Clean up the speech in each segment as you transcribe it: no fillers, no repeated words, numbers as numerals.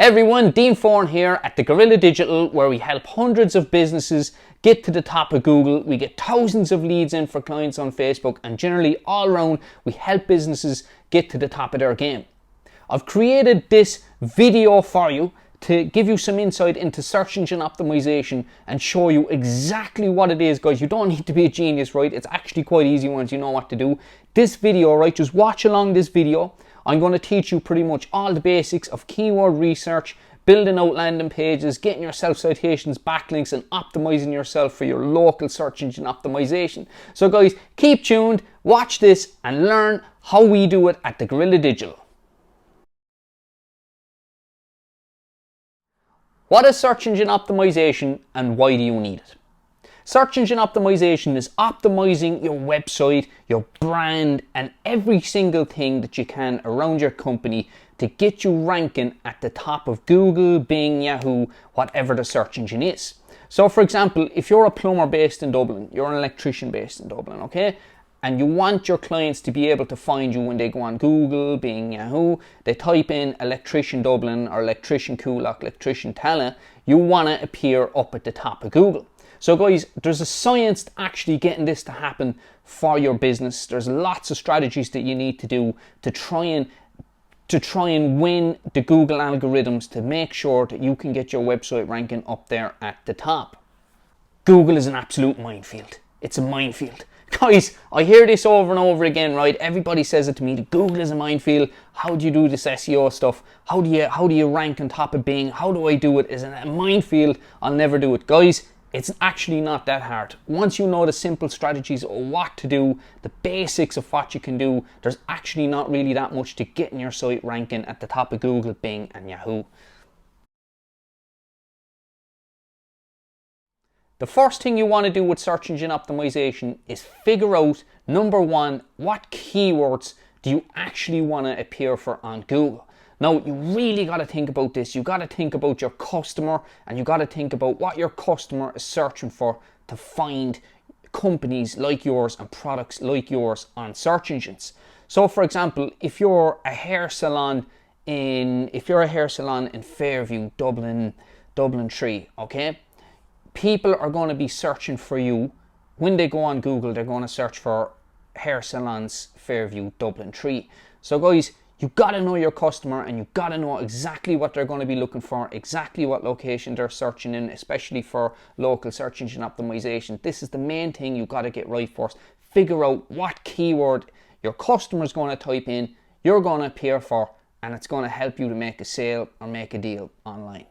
Hey everyone, Dean Foran here at the Gorilla Digital, where we help hundreds of businesses get to the top of Google. We get thousands of leads in for clients on Facebook, and generally all around we help businesses get to the top of their game. I've created this video for you to give you some insight into search engine optimization and show you exactly what it is, guys. You don't need to be a genius, right? It's actually quite easy once you know what to do. This video, right, just watch along this video. I'm going to teach you pretty much all the basics of keyword research, building out landing pages, getting yourself citations, backlinks, and optimizing yourself for your local search engine optimization. So guys, keep tuned, watch this, and learn how we do it at the Gorilla Digital. What is search engine optimization and why do you need it? Search engine optimization is optimizing your website, your brand, and every single thing that you can around your company to get you ranking at the top of Google, Bing, Yahoo, whatever the search engine is. So for example, if you're a plumber based in Dublin, you're an electrician based in Dublin, okay? And you want your clients to be able to find you when they go on Google, Bing, Yahoo, they type in electrician Dublin or electrician Coolock, electrician Tala, you want to appear up at the top of Google. So guys, there's a science to actually getting this to happen for your business. There's lots of strategies that you need to do to try and win the Google algorithms to make sure that you can get your website ranking up there at the top. Google is an absolute minefield. It's a minefield. Guys, I hear this over and over again, right? Everybody says it to me, Google is a minefield. How do you do this SEO stuff? How do you rank on top of Bing? How do I do it? Is it a minefield? I'll never do it. Guys, it's actually not that hard. Once you know the simple strategies of what to do, the basics of what you can do, there's actually not really that much to getting your site ranking at the top of Google, Bing, and Yahoo. The first thing you want to do with search engine optimization is figure out, number one, what keywords do you actually want to appear for on Google. Now, you really got to think about this. You got to think about your customer, and you got to think about what your customer is searching for to find companies like yours and products like yours on search engines. So for example, if you're a hair salon in Fairview, Dublin 3, okay? People are going to be searching for you. When they go on Google, they're going to search for hair salons Fairview, Dublin 3. So guys, you got to know your customer, and you got to know exactly what they're going to be looking for, exactly what location they're searching in, especially for local search engine optimization. This is the main thing you got to get right first. Figure out what keyword your customer is going to type in, you're going to appear for, and it's going to help you to make a sale or make a deal online.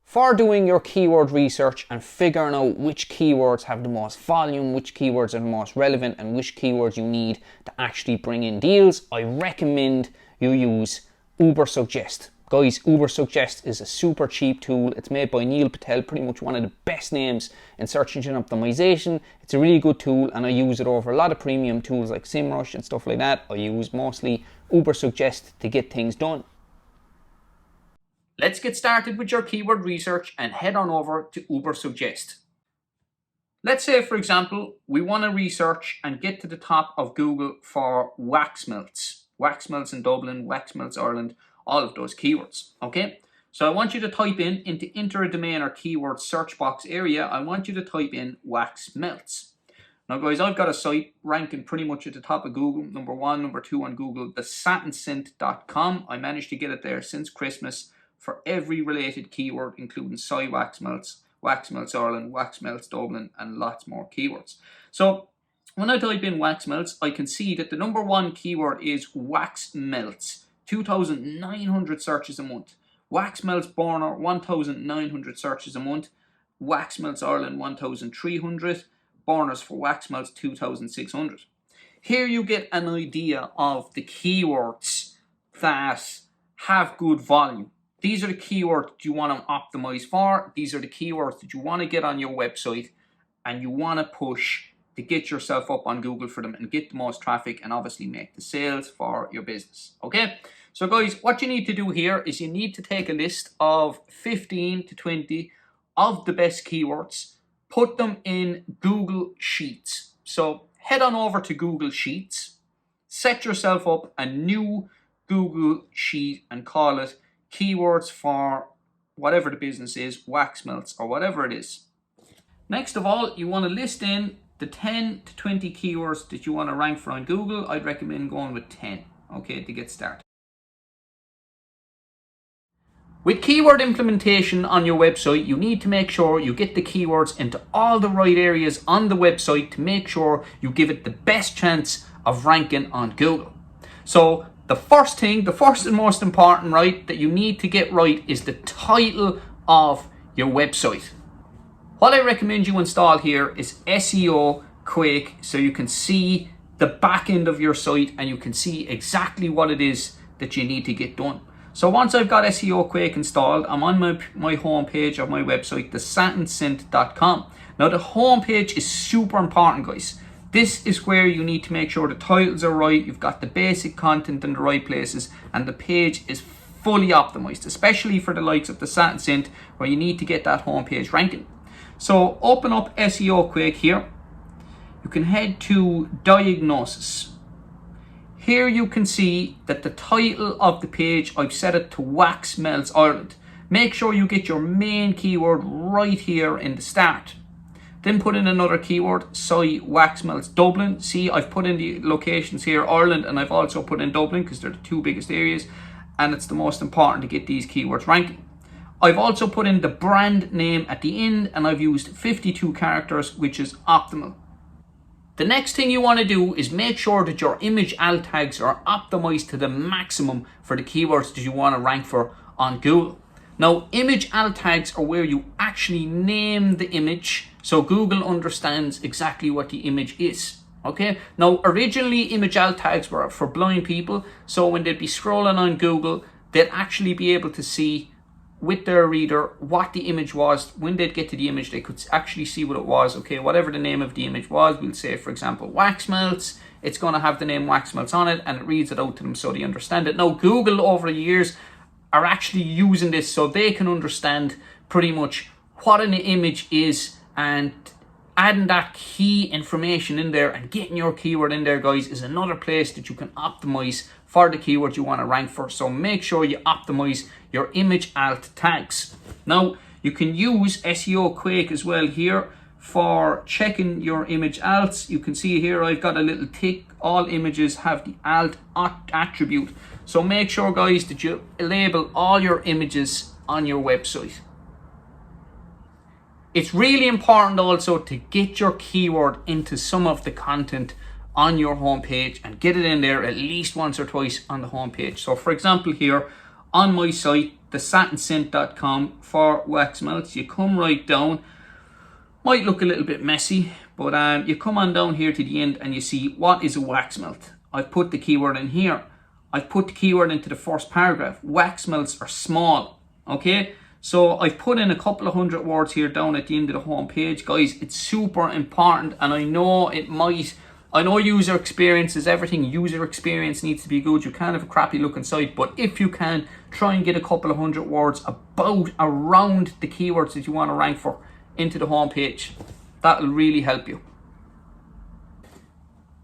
For doing your keyword research and figuring out which keywords have the most volume, which keywords are the most relevant, and which keywords you need to actually bring in deals, I recommend you use Ubersuggest. Guys, Ubersuggest is a super cheap tool. It's made by Neil Patel, pretty much one of the best names in search engine optimization. It's a really good tool, and I use it over a lot of premium tools like SEMrush and stuff like that. I use mostly Ubersuggest to get things done. Let's get started with your keyword research and head on over to Ubersuggest. Let's say, for example, we want to research and get to the top of Google for wax melts. Wax melts in Dublin, wax melts Ireland, all of those keywords, okay? So I want you to type into enter a domain or keyword search box area, I want you to type in wax melts. Now guys, I've got a site ranking pretty much at the top of Google, number 1, number 2 on Google, thesatinscent.com. I managed to get it there since Christmas for every related keyword, including soy wax melts Ireland, wax melts Dublin, and lots more keywords. So when I type in wax melts, I can see that the number 1 keyword is wax melts, 2,900 searches a month. Wax melts Borner, 1,900 searches a month. Wax melts Ireland, 1,300. Borners for wax melts, 2,600. Here you get an idea of the keywords that have good volume. These are the keywords you want to optimize for. These are the keywords that you want to get on your website and you want to push to get yourself up on Google for them and get the most traffic and obviously make the sales for your business. Okay, so guys, what you need to do here is you need to take a list of 15 to 20 of the best keywords, put them in Google Sheets. So head on over to Google Sheets, set yourself up a new Google sheet and call it keywords for whatever the business is, wax melts or whatever it is. Next of all, you want to list in the 10 to 20 keywords that you want to rank for on Google. I'd recommend going with 10, okay, to get started. With keyword implementation on your website, you need to make sure you get the keywords into all the right areas on the website to make sure you give it the best chance of ranking on Google. So the first and most important, right, that you need to get right is the title of your website. What I recommend you install here is SEO Quake, so you can see the back end of your site and you can see exactly what it is that you need to get done. So once I've got SEO Quake installed, I'm on my home page of my website, thesatinScent.com. Now the home page is super important, guys. This is where you need to make sure the titles are right, you've got the basic content in the right places, and the page is fully optimized, especially for the likes of the Satin Scent, where you need to get that home page ranking. So open up SEO Quake here. You can head to Diagnosis. Here you can see that the title of the page, I've set it to Wax Melts Ireland. Make sure you get your main keyword right here in the start. Then put in another keyword, Soy Wax Melts Dublin. See, I've put in the locations here, Ireland, and I've also put in Dublin because they're the two biggest areas, and it's the most important to get these keywords ranking. I've also put in the brand name at the end, and I've used 52 characters, which is optimal. The next thing you want to do is make sure that your image alt tags are optimized to the maximum for the keywords that you want to rank for on Google. Now, image alt tags are where you actually name the image so Google understands exactly what the image is. Okay, now originally image alt tags were for blind people, so when they'd be scrolling on Google, they'd actually be able to see with their reader what the image was. When they'd get to the image, they could actually see what it was. Okay, whatever the name of the image was, we'll say for example wax melts, it's going to have the name wax melts on it, and it reads it out to them so they understand it. Now Google over the years are actually using this so they can understand pretty much what an image is, and adding that key information in there and getting your keyword in there, guys, is another place that you can optimize for the keyword you want to rank for. So make sure you optimize your image alt tags. Now you can use SEO Quake as well here for checking your image alts. You can see here I've got a little tick, all images have the alt attribute. So make sure, guys, that you label all your images on your website. It's really important also to get your keyword into some of the content on your homepage and get it in there at least once or twice on the homepage. So for example here on my site, thesatinscent.com for wax melts, you come right down. Might look a little bit messy, but you come on down here to the end and you see what is a wax melt. I've put the keyword in here. I've put the keyword into the first paragraph. Wax melts are small, okay? So I've put in a couple of hundred words here down at the end of the home page. Guys, it's super important, and I know user experience is everything. User experience needs to be good. You can't have a crappy looking site, but if you can, try and get a couple of hundred words around the keywords that you want to rank for into the home page. That'll really help you.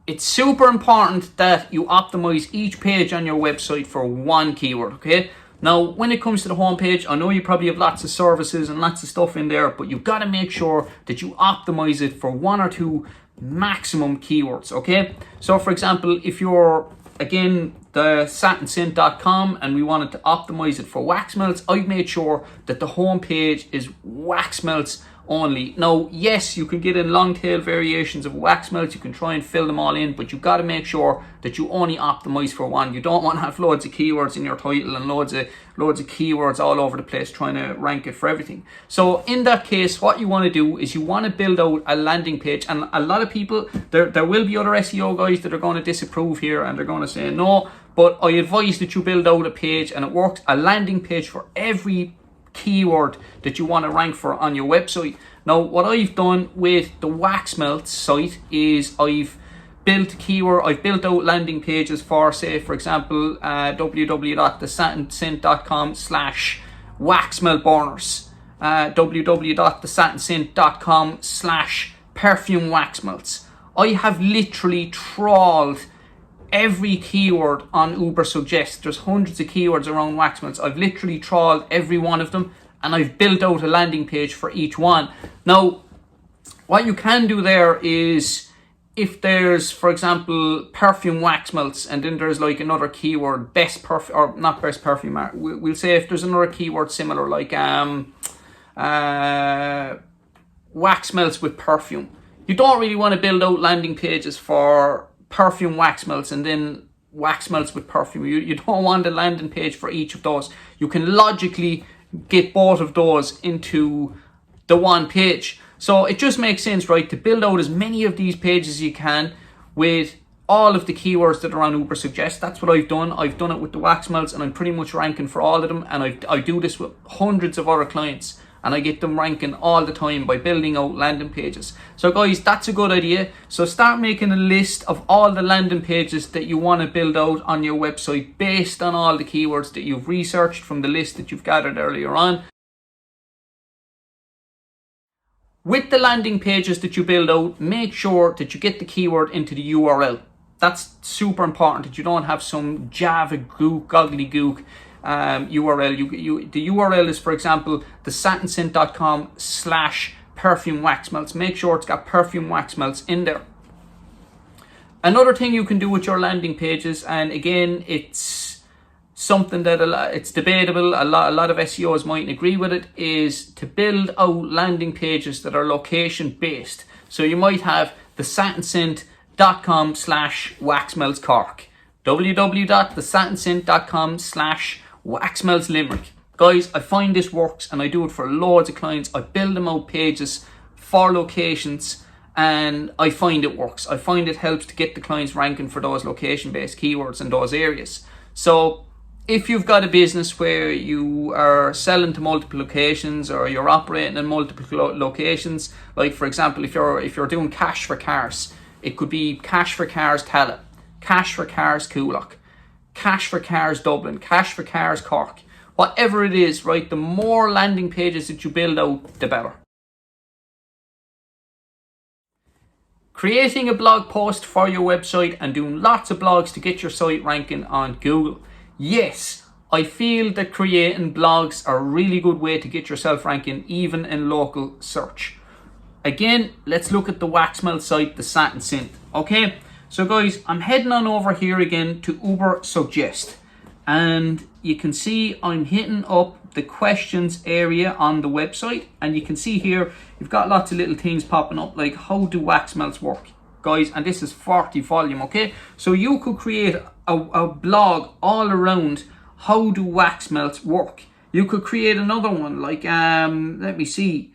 It's super important that you optimize each page on your website for one keyword, okay? Now, when it comes to the homepage, I know you probably have lots of services and lots of stuff in there, but you've got to make sure that you optimize it for one or two maximum keywords, okay? So, for example, if you're, again, the satinscent.com and we wanted to optimize it for wax melts, I've made sure that the homepage is wax melts only. Now, yes, you can get in long tail variations of wax melts, you can try and fill them all in, but you've got to make sure that you only optimize for one. You don't want to have loads of keywords in your title and loads of keywords all over the place trying to rank it for everything. So in that case, what you want to do is you want to build out a landing page, and a lot of people, there will be other SEO guys that are going to disapprove here and they're going to say no, but I advise that you build out a page, and it works, a landing page for every keyword that you want to rank for on your website. Now, what I've done with the wax melts site is I've built out landing pages for, say, for example, www.thesatinscent.com/wax melt burners, www.thesatinscent.com/perfume wax melts. I have literally trawled every keyword on Uber Suggest. There's hundreds of keywords around wax melts. I've literally trawled every one of them, and I've built out a landing page for each one. Now, what you can do there is, if there's, for example, perfume wax melts, and then there's like another keyword, best perfume, or not best perfume, we'll say if there's another keyword similar, like wax melts with perfume. You don't really want to build out landing pages for perfume wax melts and then wax melts with perfume. You don't want a landing page for each of those. You can logically get both of those into the one page. So it just makes sense, right, to build out as many of these pages as you can with all of the keywords that are on Uber Suggest. That's what I've done. I've done it with the wax melts, and I'm pretty much ranking for all of them. And I do this with hundreds of other clients, and I get them ranking all the time by building out landing pages. So guys, that's a good idea. So start making a list of all the landing pages that you want to build out on your website based on all the keywords that you've researched from the list that you've gathered earlier on. With the landing pages that you build out, make sure that you get the keyword into the URL. That's super important, that you don't have some Java gook, gobbledygook URL. The URL is, for example, thesatinscent.com/perfume wax melts. Make sure it's got perfume wax melts in there. Another thing you can do with your landing pages, and again, it's something that it's debatable, a lot of SEOs mightn't agree with it, is to build out landing pages that are location based. So you might have thesatinscent.com/waxmeltscork, www.thesatinscent.com/waxmeltslimerick. Guys, I find this works, and I do it for loads of clients. I build them out pages for locations, and I find it works. I find it helps to get the clients ranking for those location based keywords in those areas. So if you've got a business where you are selling to multiple locations, or you're operating in multiple locations, like for example, if you're doing cash for cars, it could be cash for cars Tallaght, cash for cars Coolock, cash for cars Dublin, cash for cars Cork. Whatever it is, right, the more landing pages that you build out, the better. Creating a blog post for your website and doing lots of blogs to get your site ranking on Google. Yes, I feel that creating blogs are a really good way to get yourself ranking, even in local search. Again, let's look at the wax melt site, the Satin Scent. Okay, so guys, I'm heading on over here again to Uber Suggest, and you can see I'm hitting up the questions area on the website, and you can see here you've got lots of little things popping up like how do wax melts work, guys, and this is 40 volume. Okay, so you could create a blog all around how do wax melts work. You could create another one like let me see,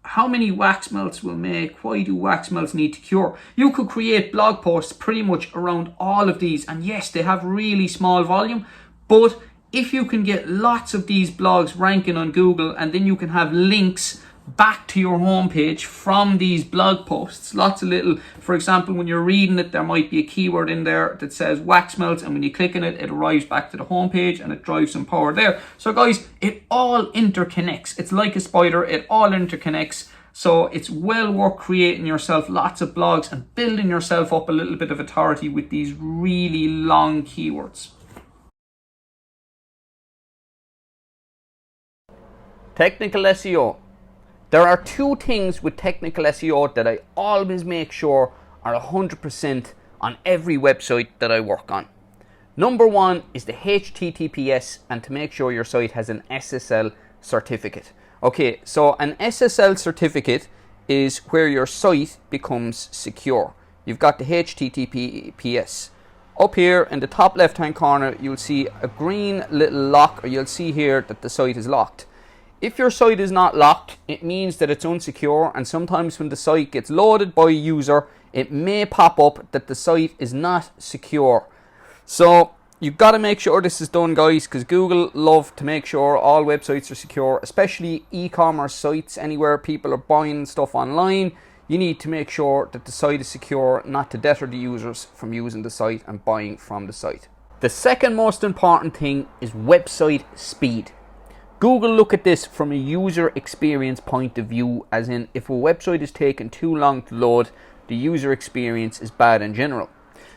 how many wax melts will make, why do wax melts need to cure. You could create blog posts pretty much around all of these, and yes, they have really small volume, but if you can get lots of these blogs ranking on Google, and then you can have links back to your homepage from these blog posts, lots of little, for example, when you're reading it, there might be a keyword in there that says wax melts, and when you click on it, it arrives back to the homepage and it drives some power there. So guys, it all interconnects. It's like a spider, it all interconnects. So it's well worth creating yourself lots of blogs and building yourself up a little bit of authority with these really long keywords. Technical SEO. There are two things with technical SEO that I always make sure are 100% on every website that I work on. Number one is the HTTPS, and to make sure your site has an SSL certificate. Okay, so an SSL certificate is where your site becomes secure. You've got the HTTPS. Up here in the top left hand corner, you'll see a green little lock, or you'll see here that the site is locked. If your site is not locked, it means that it's unsecure, and sometimes when the site gets loaded by a user, it may pop up that the site is not secure. So you've got to make sure this is done, guys, because Google love to make sure all websites are secure, especially e-commerce sites, anywhere people are buying stuff online. You need to make sure that the site is secure, not to deter the users from using the site and buying from the site. The second most important thing is website speed. Google look at this from a user experience point of view, as in if a website is taking too long to load, the user experience is bad in general.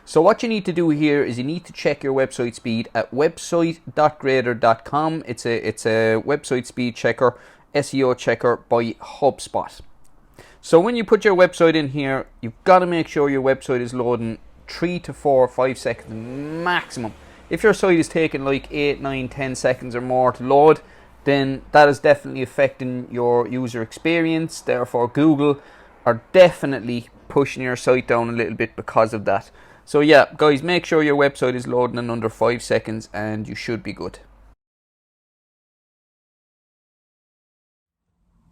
So what you need to do here is you need to check your website speed at website.grader.com. It's a website speed checker, SEO checker by HubSpot. So when you put your website in here, you've got to make sure your website is loading 3 to 4 or 5 seconds maximum. If your site is taking like 8, 9, 10 seconds or more to load, then that is definitely affecting your user experience. Therefore, Google are definitely pushing your site down a little bit because of that. So yeah, guys, make sure your website is loading in under 5 seconds and you should be good.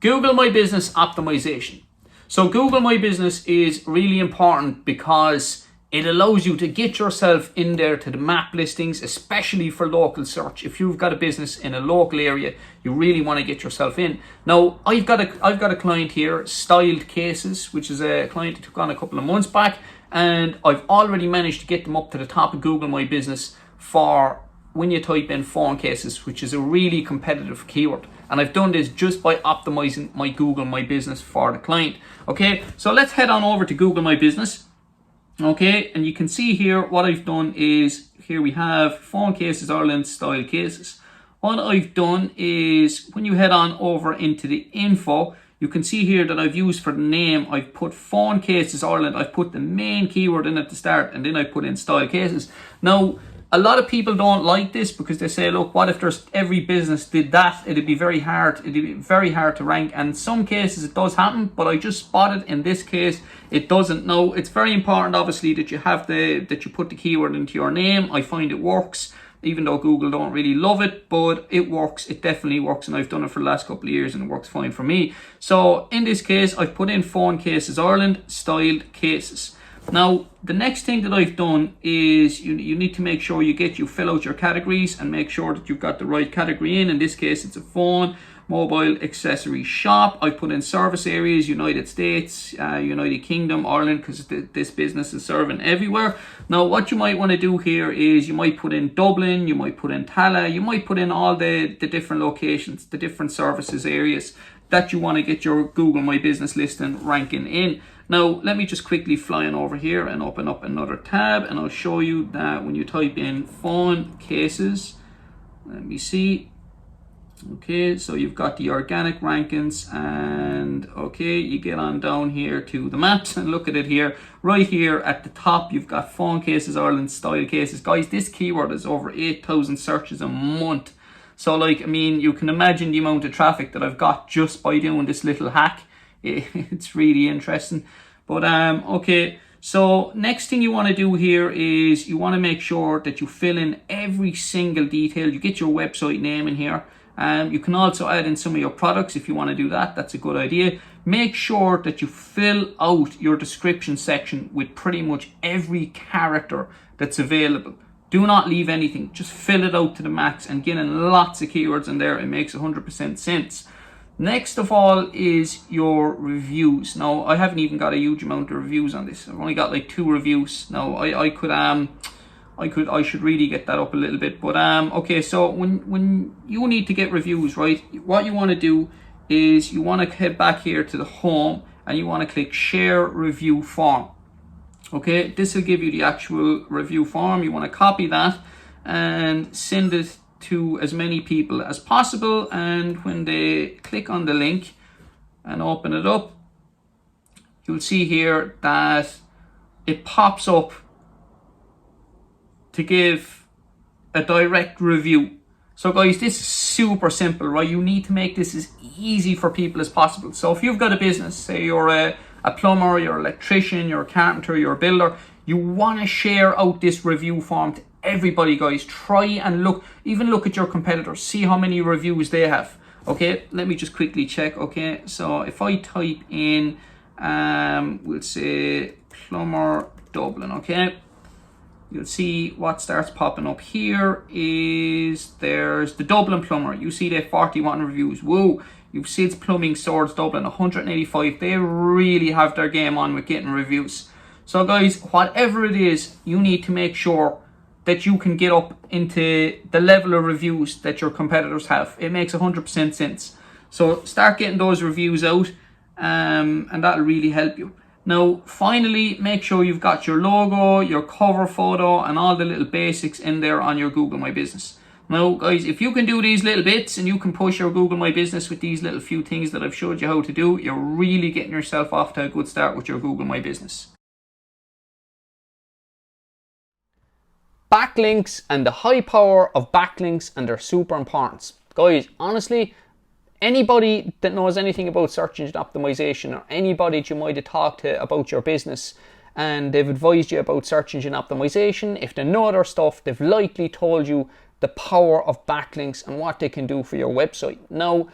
Google My Business optimization. So Google My Business is really important because it allows you to get yourself in there to the map listings, especially for local search. If you've got a business in a local area, you really want to get yourself in. Now, I've got a client here, Styled Cases, which is a client I took on a couple of months back, and I've already managed to get them up to the top of Google My Business for when you type in phone cases, which is a really competitive keyword. And I've done this just by optimizing my Google My Business for the client. Okay, so let's head on over to Google My Business. Okay, and you can see here what I've done is, here we have phone cases, Ireland style cases. What I've done is, when you head on over into the info, you can see here that I've used for the name, I've put phone cases Ireland, I've put the main keyword in at the start, and then I put in style cases. Now, a lot of people don't like this because they say, look, what if every business did that? It'd be very hard to rank. And in some cases it does happen, but I just spotted in this case it doesn't. Now, it's very important obviously that you have that you put the keyword into your name. I find it works, even though Google don't really love it, but it works. It definitely works, and I've done it for the last couple of years and it works fine for me. So in this case, I've put in phone cases Ireland, styled cases. Now, the next thing that I've done is you need to make sure you fill out your categories and make sure that you've got the right category in. In this case, it's a phone, mobile, accessory shop. I put in service areas, United States, United Kingdom, Ireland, because this business is serving everywhere. Now, what you might want to do here is you might put in Dublin, you might put in Tala, you might put in all the different locations, the different services areas that you want to get your Google My Business listing ranking in. Now, let me just quickly fly on over here and open up another tab, and I'll show you that when you type in phone cases, let me see. Okay, so you've got the organic rankings, and okay, you get on down here to the maps and look at it here. Right here at the top, you've got phone cases, Ireland style cases. Guys, this keyword is over 8,000 searches a month. So, like, I mean, you can imagine the amount of traffic that I've got just by doing this little hack. It's really interesting. But okay, so next thing you want to do here is you want to make sure that you fill in every single detail. You get your website name in here. You can also add in some of your products if you want to do that. That's a good idea. Make sure that you fill out your description section with pretty much every character that's available. Do not leave anything. Just fill it out to the max and get in lots of keywords in there. It makes 100% sense. Next of all is your reviews. Now, I haven't even got a huge amount of reviews on this. I've only got like 2 reviews. Now, I should really get that up a little bit. But okay, so when you need to get reviews, right, what you want to do is you want to head back here to the home and you want to click share review form. Okay, this will give you the actual review form. You want to copy that and send it to as many people as possible, and when they click on the link and open it up, you'll see here that it pops up to give a direct review. So guys, this is super simple, right? You need to make this as easy for people as possible. So if you've got a business, say you're a plumber, you're an electrician, you're a carpenter, you're a builder, you want to share out this review form to everybody, guys. Try and look at your competitors, see how many reviews they have. Okay, let me just quickly check. Okay, so if I type in we'll say plumber Dublin, okay, you'll see what starts popping up here is there's the Dublin plumber. You see they have 41 reviews. Whoa. You've Sid's Plumbing Swords Dublin, 185. They really have their game on with getting reviews. So guys, whatever it is, you need to make sure that you can get up into the level of reviews that your competitors have. It makes 100% sense. So start getting those reviews out, and that'll really help you. Now, finally, make sure you've got your logo, your cover photo, and all the little basics in there on your Google My Business. Now, guys, if you can do these little bits and you can push your Google My Business with these little few things that I've showed you how to do, you're really getting yourself off to a good start with your Google My Business. Backlinks and the high power of backlinks and their super importance. Guys, honestly, anybody that knows anything about search engine optimization, or anybody that you might have talked to about your business and they've advised you about search engine optimization, if they know their stuff, they've likely told you the power of backlinks and what they can do for your website. Now,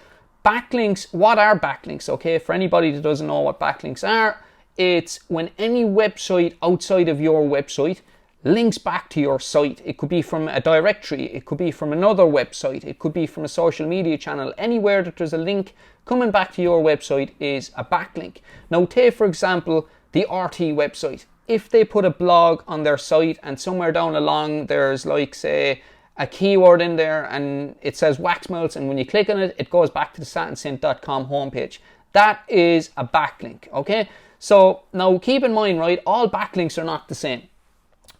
backlinks, what are backlinks? Okay, for anybody that doesn't know what backlinks are, it's when any website outside of your website links back to your site. It could be from a directory, it could be from another website, it could be from a social media channel. Anywhere that there's a link coming back to your website is a backlink. Now, take for example the RT website. If they put a blog on their site and somewhere down along there's like, say, a keyword in there and it says wax melts, and when you click on it, it goes back to the satinscent.com homepage. That is a backlink, okay? So now keep in mind, right, all backlinks are not the same.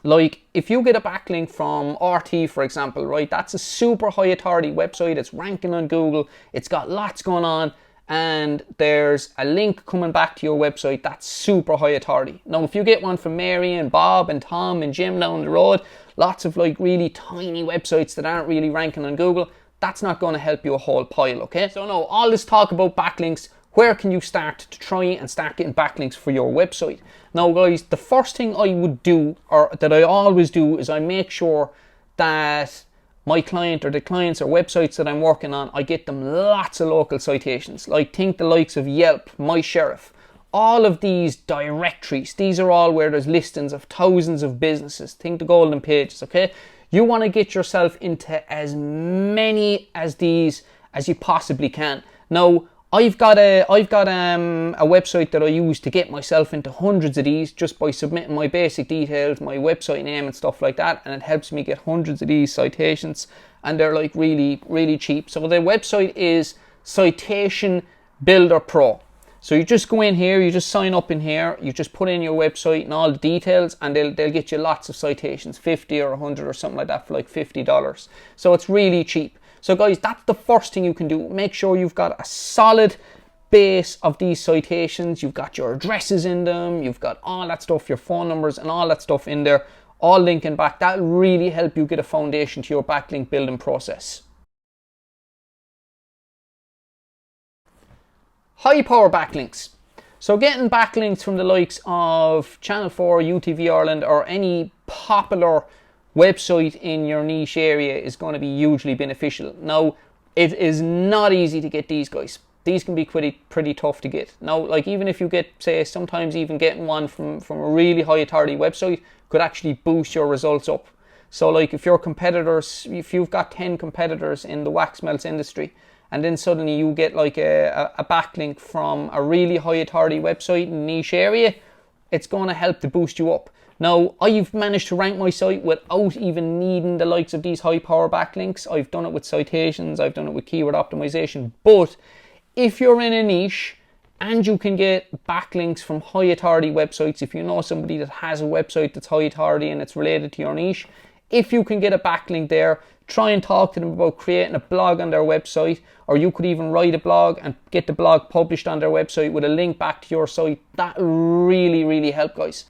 Like if you get a backlink from RT, for example, right, that's a super high authority website. It's ranking on Google. It's got lots going on, and there's a link coming back to your website that's super high authority. Now, if you get one from Mary and Bob and Tom and Jim down the road, lots of like really tiny websites that aren't really ranking on Google, that's not going to help you a whole pile, okay? So no, all this talk about backlinks, where can you start to try and start getting backlinks for your website? Now guys, the first thing I would do, or that I always do, is I make sure that my client or the clients or websites that I'm working on, I get them lots of local citations. Like think the likes of Yelp, My Sheriff, all of these directories. These are all where there's listings of thousands of businesses. Think the golden pages, okay? You want to get yourself into as many as these as you possibly can. Now, I've got a website that I use to get myself into hundreds of these just by submitting my basic details, my website name and stuff like that, and it helps me get hundreds of these citations, and they're like really cheap. So the website is Citation Builder Pro. So you just go in here, you just sign up in here, you just put in your website and all the details, and they'll get you lots of citations, 50 or 100 or something like that for like $50. So it's really cheap. So guys, that's the first thing you can do. Make sure you've got a solid base of these citations. You've got your addresses in them. You've got all that stuff, your phone numbers and all that stuff in there, all linking back. That'll really help you get a foundation to your backlink building process. High power backlinks. So getting backlinks from the likes of Channel 4, UTV Ireland, or any popular website in your niche area is going to be hugely beneficial. Now, it is not easy to get these, guys. These can be pretty tough to get. Now, like even if you get, say, sometimes even getting one from a really high authority website could actually boost your results up. So like if your competitors, if you've got 10 competitors in the wax melts industry, and then suddenly you get like a backlink from a really high authority website in a niche area, it's going to help to boost you up. Now, I've managed to rank my site without even needing the likes of these high power backlinks. I've done it with citations, I've done it with keyword optimization. But if you're in a niche and you can get backlinks from high authority websites, if you know somebody that has a website that's high authority and it's related to your niche, if you can get a backlink there, try and talk to them about creating a blog on their website, or you could even write a blog and get the blog published on their website with a link back to your site. That really help, guys.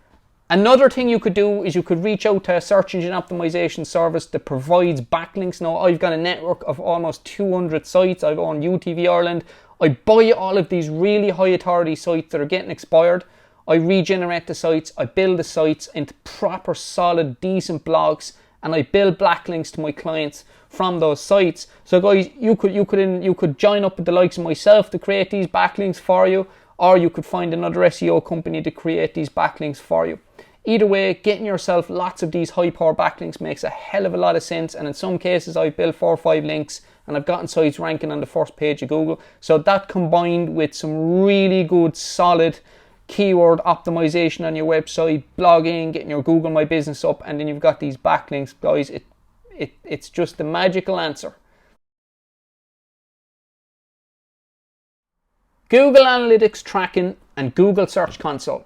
Another thing you could do is you could reach out to a search engine optimization service that provides backlinks. Now, I've got a network of almost 200 sites. I've owned UTV Ireland. I buy all of these really high authority sites that are getting expired. I regenerate the sites. I build the sites into proper, solid, decent blogs, and I build backlinks to my clients from those sites. So guys, you could join up with the likes of myself to create these backlinks for you, or you could find another SEO company to create these backlinks for you. Either way, getting yourself lots of these high power backlinks makes a hell of a lot of sense, and in some cases I've built 4 or 5 links and I've gotten sites ranking on the first page of Google. So that combined with some really good solid keyword optimization on your website, blogging, getting your Google My Business up, and then you've got these backlinks, guys, it's just the magical answer. Google Analytics tracking and Google Search Console.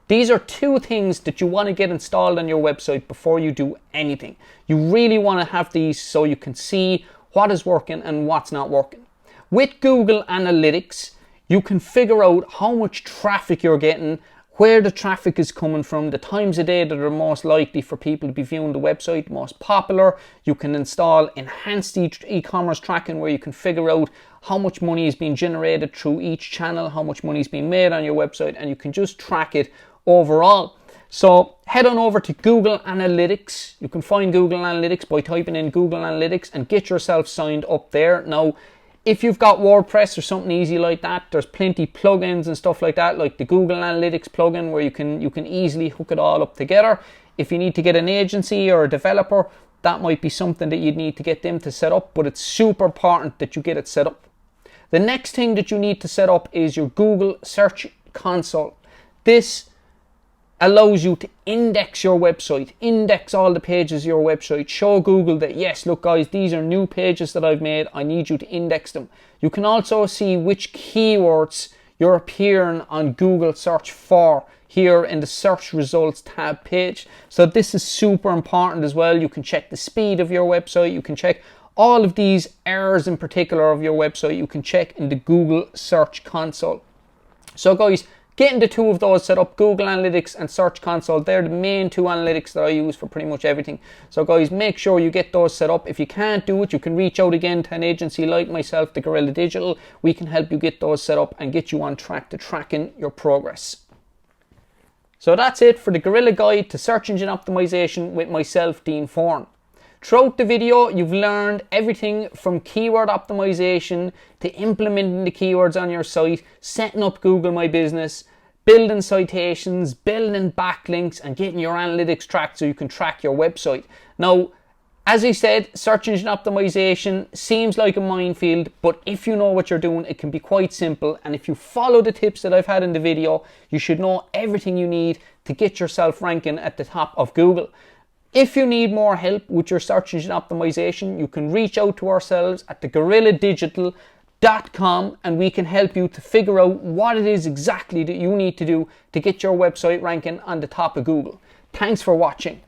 These are two things that you want to get installed on your website before you do anything. You really want to have these so you can see what is working and what's not working. With Google Analytics, you can figure out how much traffic you're getting, where the traffic is coming from, the times of day that are most likely for people to be viewing the website, most popular. You can install enhanced e-commerce tracking where you can figure out how much money is being generated through each channel, how much money is being made on your website, and you can just track it overall. So head on over to Google Analytics. You can find Google Analytics by typing in Google Analytics and get yourself signed up there. Now, if you've got WordPress or something easy like that, there's plenty plugins and stuff like that, like the Google Analytics plugin where you can easily hook it all up together. If you need to get an agency or a developer, that might be something that you'd need to get them to set up, but it's super important that you get it set up. The next thing that you need to set up is your Google Search Console. This allows you to index your website, index all the pages of your website, show Google that, yes, look guys, these are new pages that I've made, I need you to index them. You can also see which keywords you're appearing on Google search for here in the search results tab page. So this is super important as well. You can check the speed of your website, you can check all of these errors in particular of your website, you can check in the Google Search Console. So guys, getting the two of those set up, Google Analytics and Search Console, they're the main two analytics that I use for pretty much everything. So guys, make sure you get those set up. If you can't do it, you can reach out again to an agency like myself, the Gorilla Digital. We can help you get those set up and get you on track to tracking your progress. So that's it for the Gorilla Guide to Search Engine Optimization with myself, Dean Foran. Throughout the video, you've learned everything from keyword optimization to implementing the keywords on your site, setting up Google My Business, building citations, building backlinks, and getting your analytics tracked so you can track your website. Now, as I said, search engine optimization seems like a minefield, but if you know what you're doing, it can be quite simple. And if you follow the tips that I've had in the video, you should know everything you need to get yourself ranking at the top of Google. If you need more help with your search engine optimization, you can reach out to ourselves at thegorilladigital.com and we can help you to figure out what it is exactly that you need to do to get your website ranking on the top of Google. Thanks for watching.